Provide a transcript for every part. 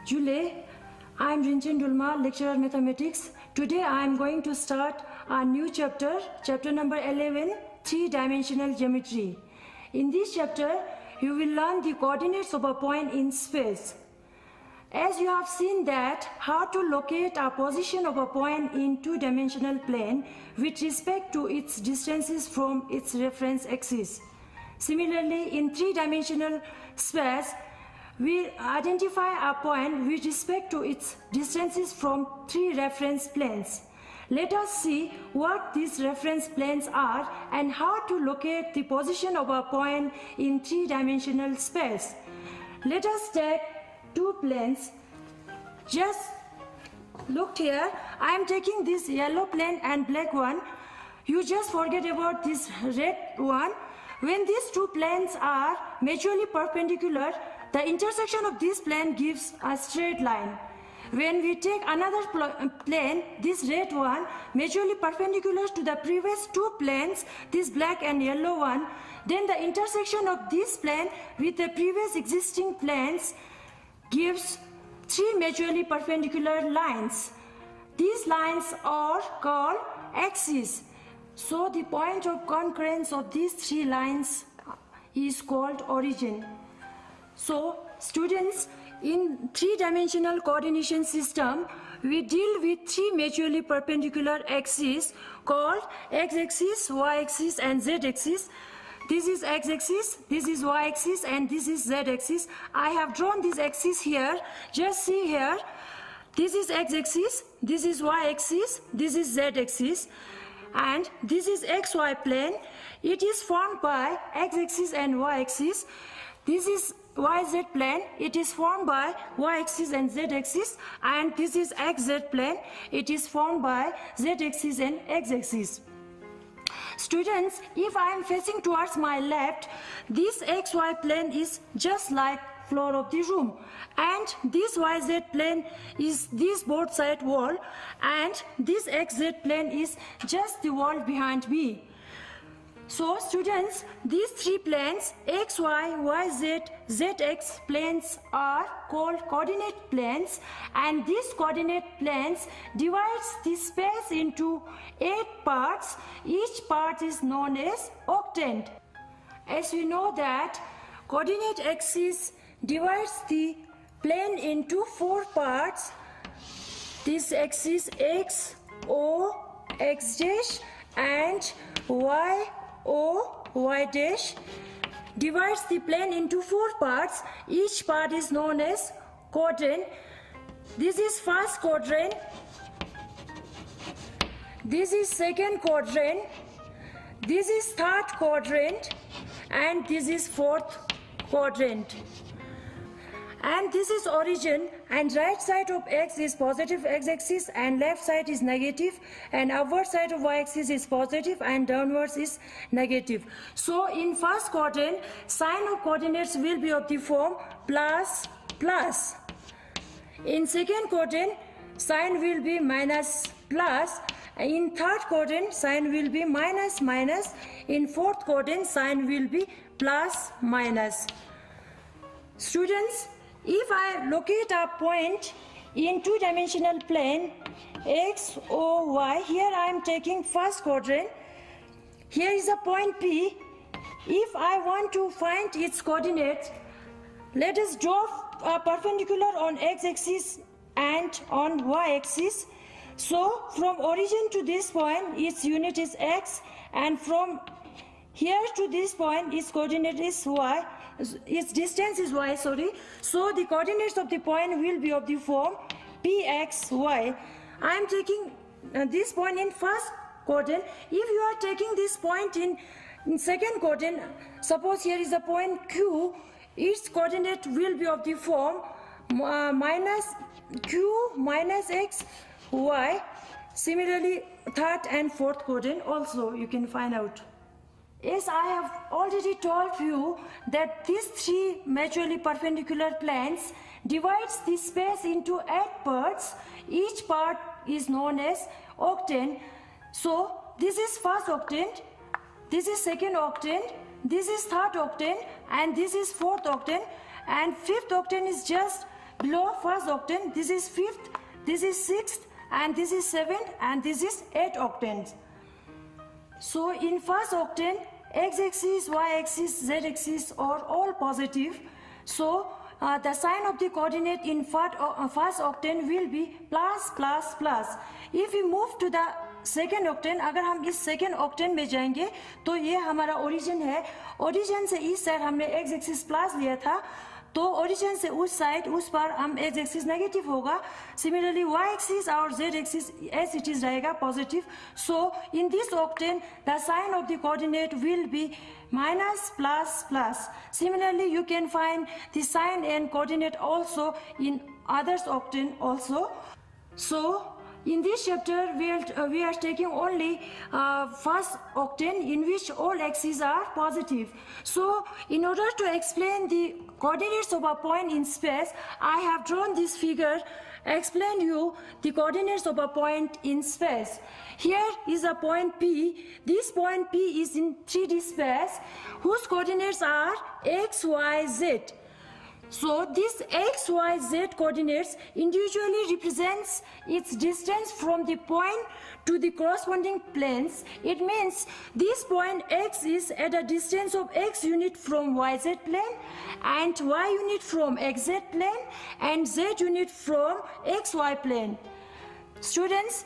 Jule, I am Rinchen Dulma, lecturer mathematics. Today I am going to start a new chapter, chapter number 11, three-dimensional geometry. In this chapter, you will learn the coordinates of a point in space. As you have seen that how to locate a position of a point in two-dimensional plane with respect to its distances from its reference axis. Similarly, in three-dimensional space, we identify a point with respect to its distances from three reference planes. Let us see what these reference planes are and how to locate the position of a point in three-dimensional space. Let us take two planes. Just look here. I am taking this yellow plane and black one. You just forget about this red one. When these two planes are mutually perpendicular, the intersection of this plane gives a straight line. When we take another plane, this red one, mutually perpendicular to the previous two planes, this black and yellow one, then the intersection of this plane with the previous existing planes gives three mutually perpendicular lines. These lines are called axes. So the point of concurrence of these three lines is called origin. So students, in three-dimensional coordination system, we deal with three mutually perpendicular axes called x-axis, y-axis and z-axis. This is x-axis, this is y-axis and this is z-axis. I have drawn this axis here. Just see here. This is x-axis, this is y-axis, this is z-axis. And this is xy plane. It is formed by x-axis and y-axis. This is yz plane. It is formed by y-axis and z-axis. And this is xz plane. It is formed by z-axis and x-axis. Students, if I am facing towards my left, this xy plane is just like floor of the room, and this yz plane is this both side wall, and this xz plane is just the wall behind me. So students, these three planes xy, yz, zx planes are called coordinate planes, and these coordinate planes divides the space into 8 parts. Each part is known as octant. As we know that coordinate axis divides the plane into 4 parts. This axis x, o, x dash and y, o, y dash divides the plane into 4 parts. Each part is known as quadrant. This is first quadrant. This is second quadrant. This is third quadrant. And this is fourth quadrant. And this is origin, and right side of x is positive x-axis and left side is negative, and upward side of y-axis is positive and downwards is negative. So in first quadrant, sign of coordinates will be of the form plus plus. In second quadrant, sign will be minus plus. In third quadrant, sign will be minus minus. In fourth quadrant, sign will be plus minus. Students, if I locate a point in two-dimensional plane x, o, y, here I am taking first quadrant. Here is a point P. If I want to find its coordinates, let us draw a perpendicular on x-axis and on y-axis. So from origin to this point, its unit is x, and from here to this point, its coordinate is y. Its distance is y, sorry. So the coordinates of the point will be of the form pxy. I am taking this point in first quadrant. If you are taking this point in second quadrant, suppose here is a point q, its coordinate will be of the form minus q minus x y. Similarly, third and fourth quadrant also you can find out. Yes, I have already told you that these three mutually perpendicular planes divides the space into 8 parts. Each part is known as octant. So this is first octant, this is second octant, this is third octant, and this is fourth octant, and fifth octant is just Below first octane, this is 5th, this is 6th, and this is 7th, and this is 8 octanes. So in first octane, x-axis, y-axis, z-axis are all positive. So the sign of the coordinate in first octane will be plus plus plus. If we move to the second octane, अगर हम इस second octane में जाएंगे तो ये हमारा origin है. Origin से इस साइड हमने एक्स एक्सिस प्लस लिया था, तो ओरिजिन से उस साइड उस पर हम एक्स एक्सिस नेगेटिव होगा. सिमिलरली वाई एक्सिस और z axis as it is रहेगा positive. So in this octant the sign of the coordinate will be minus plus plus. Similarly, you can find the sign and coordinate also in others octane also. So in this chapter we are taking only first octane in which all axes are positive. So in order to explain the coordinates of a point in space, I have drawn this figure. Explain you the coordinates of a point in space. Here is a point P. This point P is in 3D space whose coordinates are x, y, z. So this x, y, z coordinates individually represents its distance from the point to the corresponding planes. It means this point x is at a distance of x unit from yz plane, and y unit from xz plane, and z unit from xy plane. Students,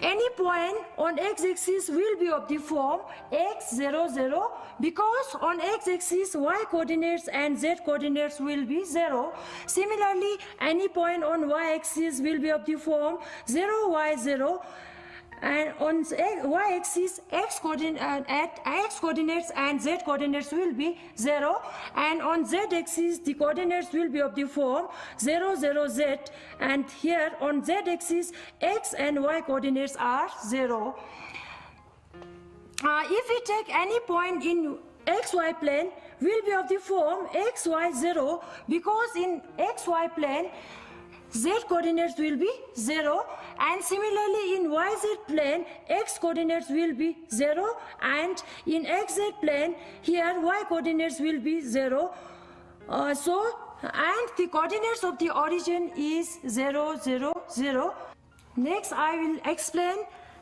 any point on x-axis will be of the form x 0 0 because on x-axis y coordinates and z coordinates will be 0. Similarly, any point on y-axis will be of the form 0 y 0, and on y-axis x coordinates and z coordinates will be 0, and on z-axis the coordinates will be of the form 0 0 z, and here on z-axis x and y coordinates are 0. If we take any point in xy plane, will be of the form xy 0 because in xy plane z coordinates will be 0, and similarly in yz plane x coordinates will be 0, and in xz plane here y coordinates will be 0. And the coordinates of the origin is 0 0 0. Next I will explain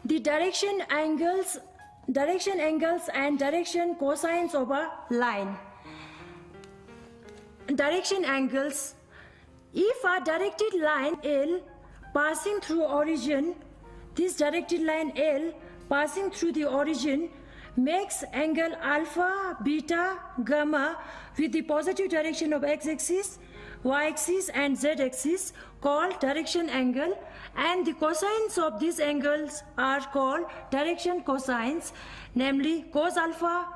the direction angles and direction cosines of a line. Direction angles. If a directed line L passing through origin, this directed line L passing through the origin makes angle alpha, beta, gamma with the positive direction of x-axis, y-axis and z-axis called direction angle, and the cosines of these angles are called direction cosines, namely cos alpha,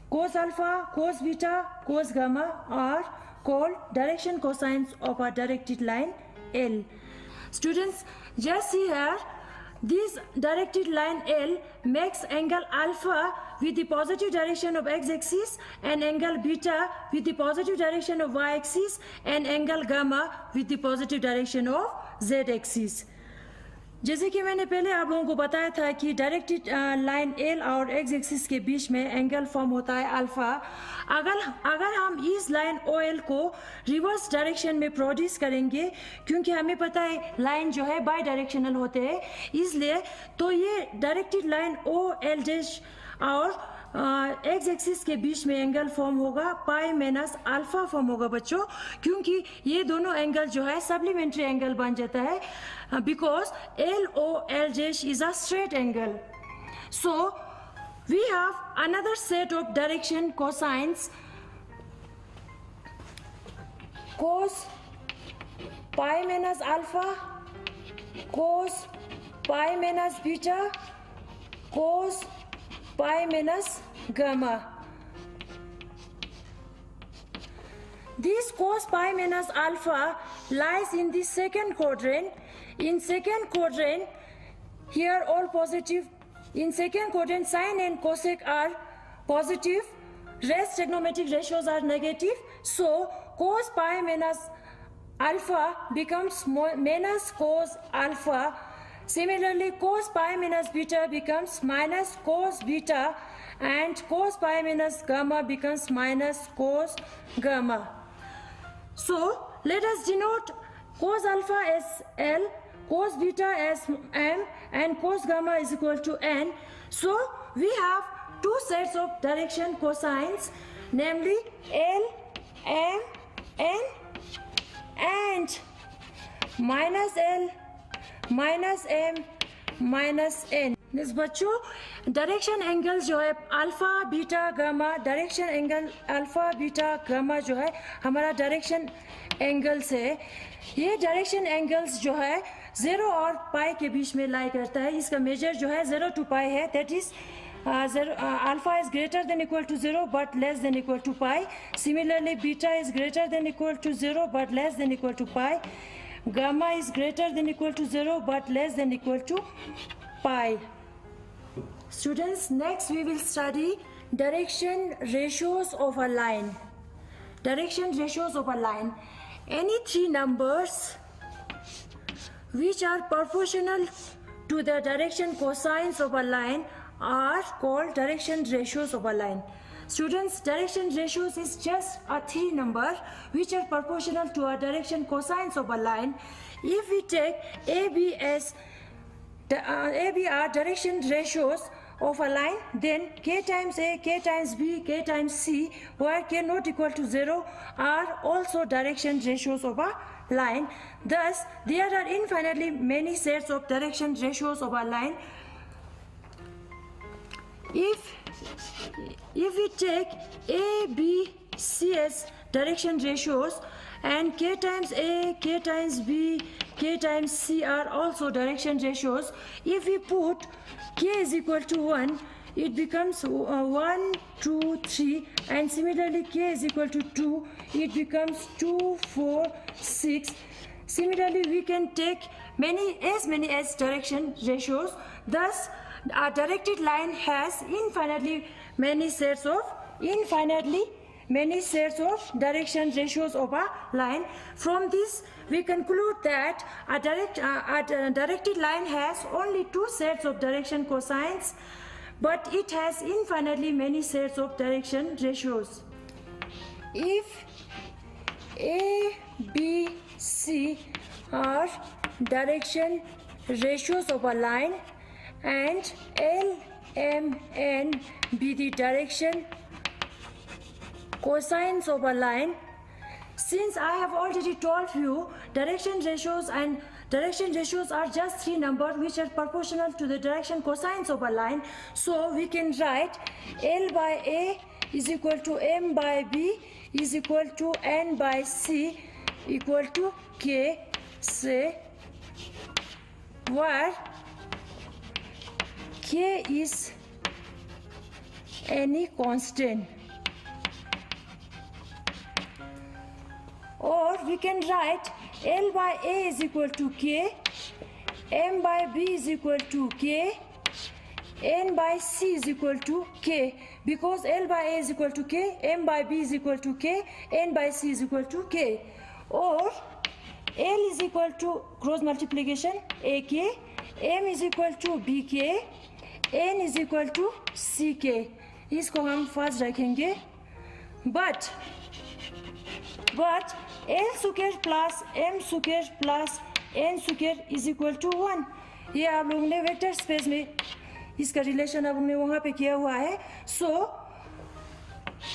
cos beta, cos gamma are called direction cosines of a directed line L. Students, just see here, this directed line L makes angle alpha with the positive direction of x-axis, and angle beta with the positive direction of y-axis, and angle gamma with the positive direction of z-axis. जैसे कि मैंने पहले आप लोगों को बताया था कि डायरेक्टेड लाइन एल और एक्स एक्सिस के बीच में एंगल फॉर्म होता है अल्फा. अगर हम इस लाइन ओ एल को रिवर्स डायरेक्शन में प्रोड्यूस करेंगे, क्योंकि हमें पता है लाइन जो है बाई डायरेक्शनल होते हैं, इसलिए तो ये directed line O L dash और एक्स एक्सिस के बीच में एंगल फॉर्म होगा पाई माइनस अल्फा फॉर्म होगा बच्चों, क्योंकि ये दोनों एंगल जो है सप्लीमेंट्री एंगल बन जाता है, because L O L dash is a straight angle. So we have another set of direction cosines. Cos pi minus alpha, cos pi minus beta, cos pi minus gamma. This cos pi minus alpha lies in the second quadrant. In second quadrant, here all positive. In second quadrant, sine and cosec are positive. Rest trigonometric ratios are negative. So cos pi minus alpha becomes minus cos alpha. Similarly, cos pi minus beta becomes minus cos beta, and cos pi minus gamma becomes minus cos gamma. So, let us denote cos alpha as L, cos beta as M, and cos gamma is equal to N. So we have two sets of direction cosines, namely L, M, N, and minus L, minus M, minus N. इस बच्चों direction angles जो है alpha beta gamma, direction angle alpha beta gamma जो है हमारा direction angles है. ये direction angles जो है 0 और पाई के बीच में लाई करता है. इसका मेजर जो है 0 to पाई है. That is alpha is greater than equal to 0 but less than equal to pi. Similarly, beta is greater than equal to 0 but less than equal to pi. Gamma is greater than equal to 0 but less than equal to pi. Students, next we will study direction ratios of a line. Direction ratios of a line. Any three numbers which are proportional to the direction cosines of a line are called direction ratios of a line. Students, direction ratios is just a three number which are proportional to a direction cosines of a line. If we take AB as AB are direction ratios of a line, then k times A, k times B, k times C, where k not equal to 0 are also direction ratios of a line. Thus, there are infinitely many sets of direction ratios of a line. If we take A, B, C as direction ratios and k times A, k times B, k times C are also direction ratios, if we put k is equal to 1, it becomes 1, 2, 3, and similarly k is equal to 2, it becomes 2, 4, 6. Similarly, we can take as many as direction ratios. Thus, a directed line has infinitely many sets of direction ratios of a line. From this, we conclude that a directed line has only two sets of direction cosines, but it has infinitely many sets of direction ratios. If A, B, C are direction ratios of a line and L, M, N be the direction cosines of a line, since I have already told you direction ratios are just three numbers which are proportional to the direction cosines of a line, so we can write L by A is equal to M by B is equal to N by C equal to K, say, where K is any constant. Or we can write L by A is equal to K, M by B is equal to K, N by C is equal to K, because L by A is equal to K, M by B is equal to K, N by C is equal to K. Or L is equal to cross multiplication AK, M is equal to BK, N is equal to CK. इसको हम first रखेंगे. But L square plus M square plus N square is equal to 1. ये आप लोगों ने vector space में इसका relation आप लोगों ने वहाँ पे किया हुआ है. So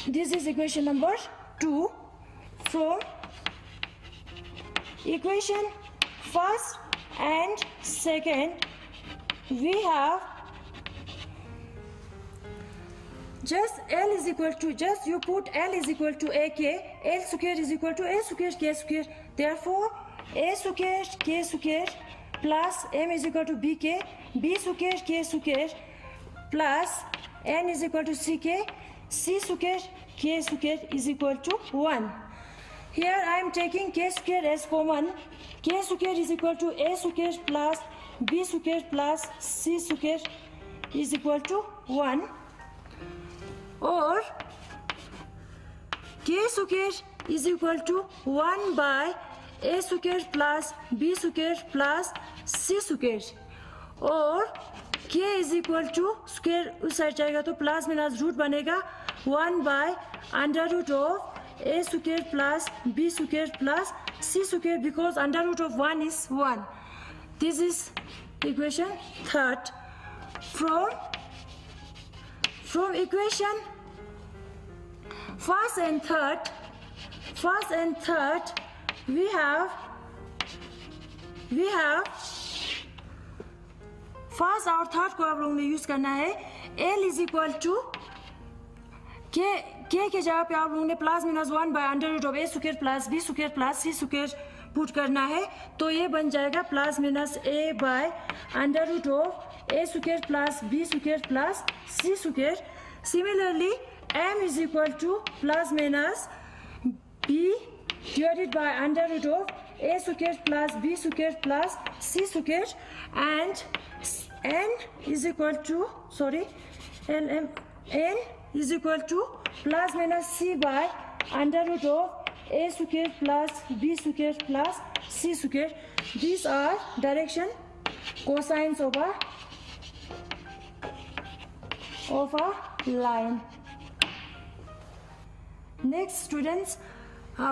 this is equation number 2. From equation first and second, we have just L is equal to, just you put L is equal to AK, L square is equal to A square K square. Therefore, A square K square plus M is equal to BK, B square K square plus N is equal to CK, C square K square is equal to 1. Here I am taking K square as common. K square is equal to A square plus B square plus C square is equal to 1. Or K square is equal to 1 by A square plus B square plus C square. और K is equal to square उस side जाएगा तो plus minus root बनेगा 1 by under root of a square plus b square plus c square, because under root of 1 is 1. This is equation third. From equation first and third, we have first और third को आप लोगों ने use करना है. L is equal to के जगह पे आप लोगों ने plus minus 1 by under root of a square plus b square plus c square put करना है. तो ये बन जाएगा plus minus a by under root of a square plus b square plus c square. Similarly m is equal to plus minus b divided by under root of a square plus b square plus c square, and n is equal to n is equal to plus minus c by under root of a square plus b square plus c square. These are direction cosines of a line. Next, students,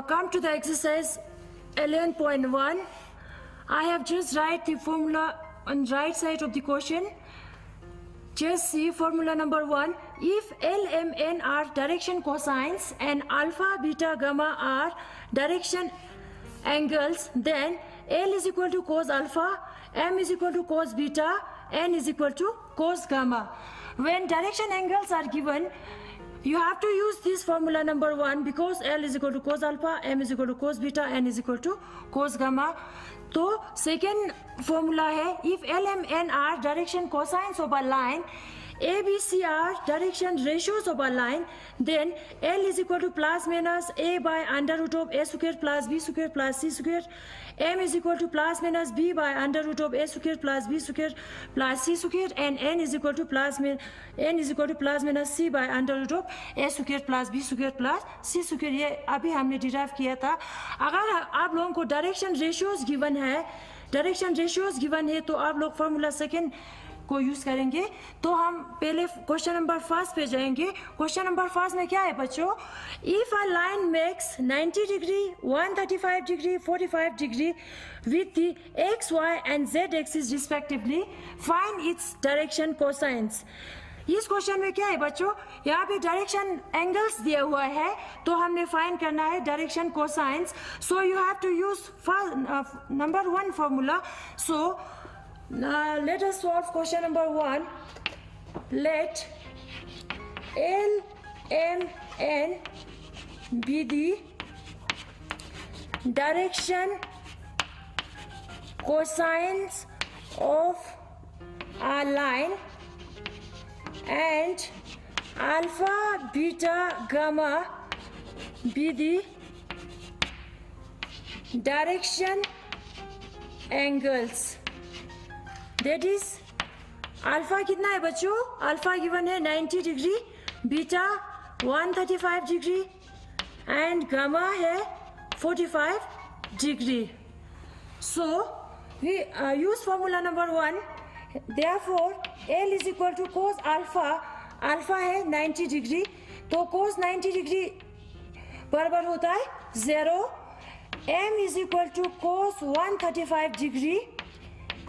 come to the exercise 11.1. I have just write the formula on right side of the question. Just see formula number 1. If L, M, N are direction cosines and alpha, beta, gamma are direction angles, then L is equal to cos alpha, M is equal to cos beta, N is equal to cos gamma. When direction angles are given, you have to use this formula number 1, because L is equal to cos alpha, M is equal to cos beta, N is equal to cos gamma. तो second formula है, if L, M, N are direction cosines of a line, A, B, C are direction ratios of a line, then L is equal to plus minus A by under root of A square plus B square plus C square. M is equal to plus minus B by under root of A square plus B square plus C square, and N is equal to plus minus C by under root of A square plus B square plus C square. ये अभी हमने derive किया था. अगर आप लोगों को direction ratios given है तो आप लोग फॉर्मूला सेकेंड को यूज करेंगे. तो हम पहले क्वेश्चन नंबर फर्स्ट पे जाएंगे. क्वेश्चन नंबर फर्स्ट में क्या है बच्चों? If a line makes 90 degree, 135 degree, 45 degree with the x, y and z axis respectively, find its direction cosines. इस क्वेश्चन में क्या है बच्चों? यहाँ पे डायरेक्शन एंगल्स दिया हुआ है, तो हमने फाइंड करना है direction cosines. So you have to use number 1 formula. So let us solve question number 1. Let L, M, N be the direction cosines of a line, and alpha, beta, gamma be the direction angles. That is, alpha कितना है बच्चों? Alpha given है 90 degree, beta 135 degree and gamma है 45 degree. So we use formula number 1. Therefore L is equal to cos alpha. Alpha है 90 degree, तो कोस 90 degree बराबर होता है 0. M is equal to cos 135 degree.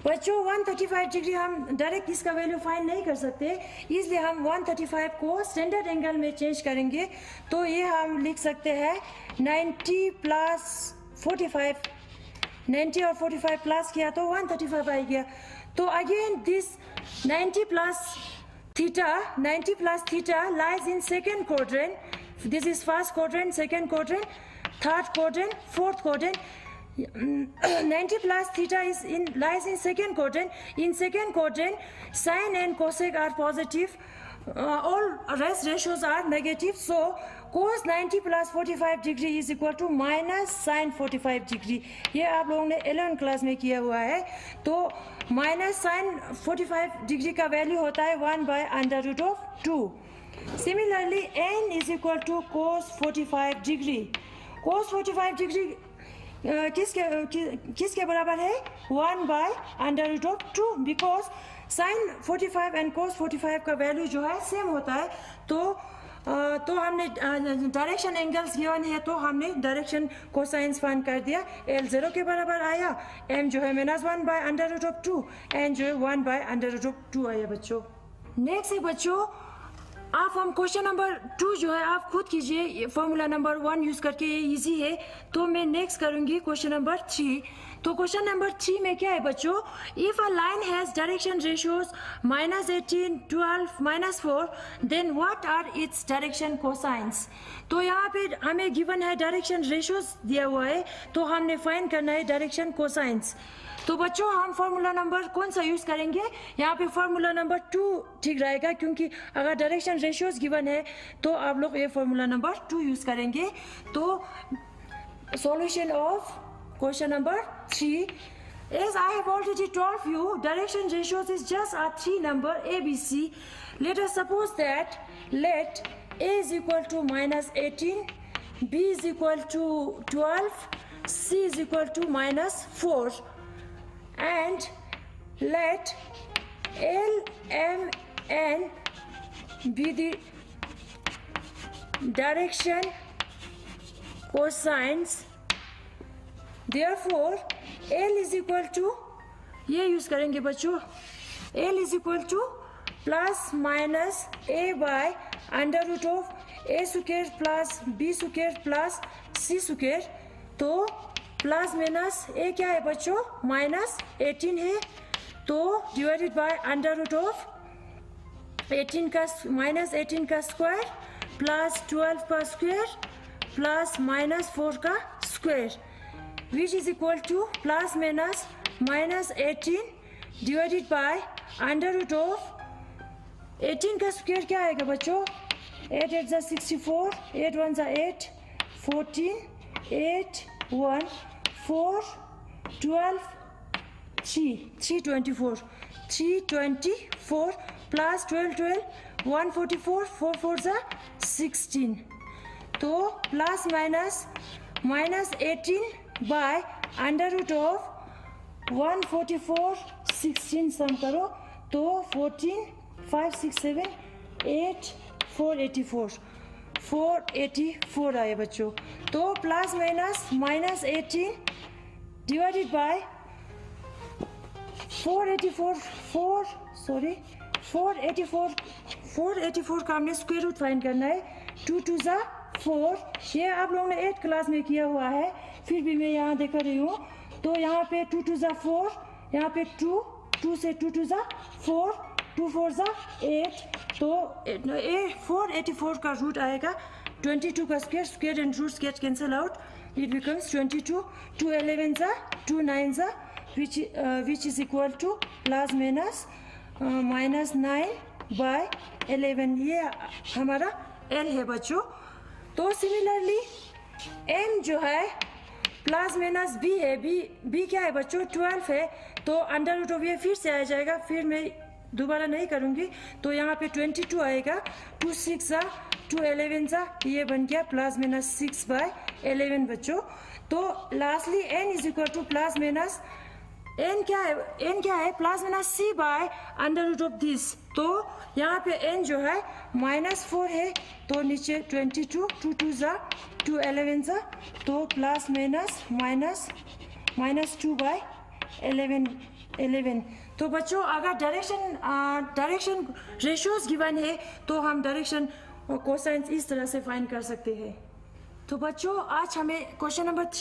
बच्चों 135 डिग्री हम डायरेक्ट इसका वैल्यू फाइंड नहीं कर सकते, इसलिए हम 135 को स्टैंडर्ड एंगल में चेंज करेंगे. तो ये हम लिख सकते हैं 90 प्लस 45, 90 और 45 प्लस किया तो 135 आ गया. तो again this 90 plus theta lies in second quadrant. This is first quadrant, second quadrant, third quadrant, fourth quadrant. 90 plus theta lies in second quadrant. In second quadrant, sine and cosec are positive. All rest ratios are negative. So cos 90 plus 45 degree is equal to minus sine 45 degree. ये आप लोगों ने 11 class में किया हुआ है. तो minus sine 45 degree का वैल्यू होता है 1 by under root of 2. Similarly, n is equal to cos 45 degree. Cos 45 degree किसके बराबर है? 1 by under root of 2, because sin 45 and cos 45 का वैल्यू जो है सेम होता है. तो तो हमने डायरेक्शन एंगल्स गिवन है तो हमने डायरेक्शन कोसाइंस फाइंड कर दिया। एल 0 के बराबर आया, एम जो है -1/√2 एन जो है 1/√2 आया बच्चों। नेक्स्ट है बच्चों, आप हम क्वेश्चन नंबर 2 जो है आप खुद कीजिए, फॉर्मूला नंबर 1 यूज करके, ये इजी है। तो मैं नेक्स्ट करूंगी क्वेश्चन नंबर 3। तो क्वेश्चन नंबर 3 में क्या है बच्चों, if a line has direction ratios -18, 12, -4 then what are its direction cosines. तो यहाँ पे हमें गिवन है डायरेक्शन रेशियोज दिया हुआ है, तो हमने फाइंड करना है डायरेक्शन कोसाइंस। तो बच्चों हम फॉर्मूला नंबर कौन सा यूज करेंगे, यहाँ पे फॉर्मूला नंबर 2 ठीक रहेगा, क्योंकि अगर डायरेक्शन रेशियोज गिवन है तो आप लोग ये फॉर्मूला नंबर 2 यूज करेंगे। तो solution of question number 3, as I have already told you, direction ratios is just a 3 number ABC. Let us suppose that let A is equal to -18, B is equal to 12, C is equal to -4, and let L, M, N be the direction cosines. Therefore L is equal to, ये use करेंगे बच्चों, L is equal to plus minus A by √A square plus B square plus C square. तो plus minus ए क्या है बच्चों, -18 है, तो divided by √18 का -18 का स्क्वायर प्लस 12 का स्क्वायर प्लस -4 का square, which is equal to plus minus -18 divided by √18 का स्क्वायर क्या आएगा बच्चों, 8 8 जा 64, 8 1 जा 8, 14, 8 1 4 12 324 प्लस 12 12 144 4 4 जा 16। तो प्लस माइनस -18 बाय √144 16 सम करो तो 14 5 6 7 8 484 आए बच्चों। तो प्लस माइनस -18 डिवाइडेड बाय 484 का हमने स्क्वायर रूट फाइंड करना है। 2 2 जा 4, ये आप लोगों ने 8th क्लास में किया हुआ है, फिर भी मैं यहाँ देख रही हूँ। तो यहाँ पे 2 2 जा 4, यहाँ पे 2 से 2 2 जा 4, 2 4 जा 8, तो 484 का रूट आएगा 22 का square and roots get cancel out, it becomes 22, 2 11 जा 2 9 जा which is equal to plus minus -9/11, ये हमारा L है बच्चों। तो सिमिलरली M जो है प्लस माइनस B है, B क्या है बच्चों 12 है, तो √, ये फिर से आ जाएगा, फिर मैं दोबारा नहीं करूँगी। तो यहाँ पे 22 आएगा, 2 6 जा 2 11 जा, ये बन गया प्लस माइनस 6/11 बच्चों। तो lastly n is equal to plus minus n क्या है प्लस माइनस C बाय √दिस। तो यहाँ पे n जो है -4 है, तो नीचे 22 2 2 जा 2 11 जा, तो प्लस माइनस -2/11। तो बच्चों अगर डायरेक्शन रेशियोज गिवन है तो हम डायरेक्शन कोसाइंस इस तरह से फाइंड कर सकते हैं। तो बच्चों आज हमें क्वेश्चन नंबर 3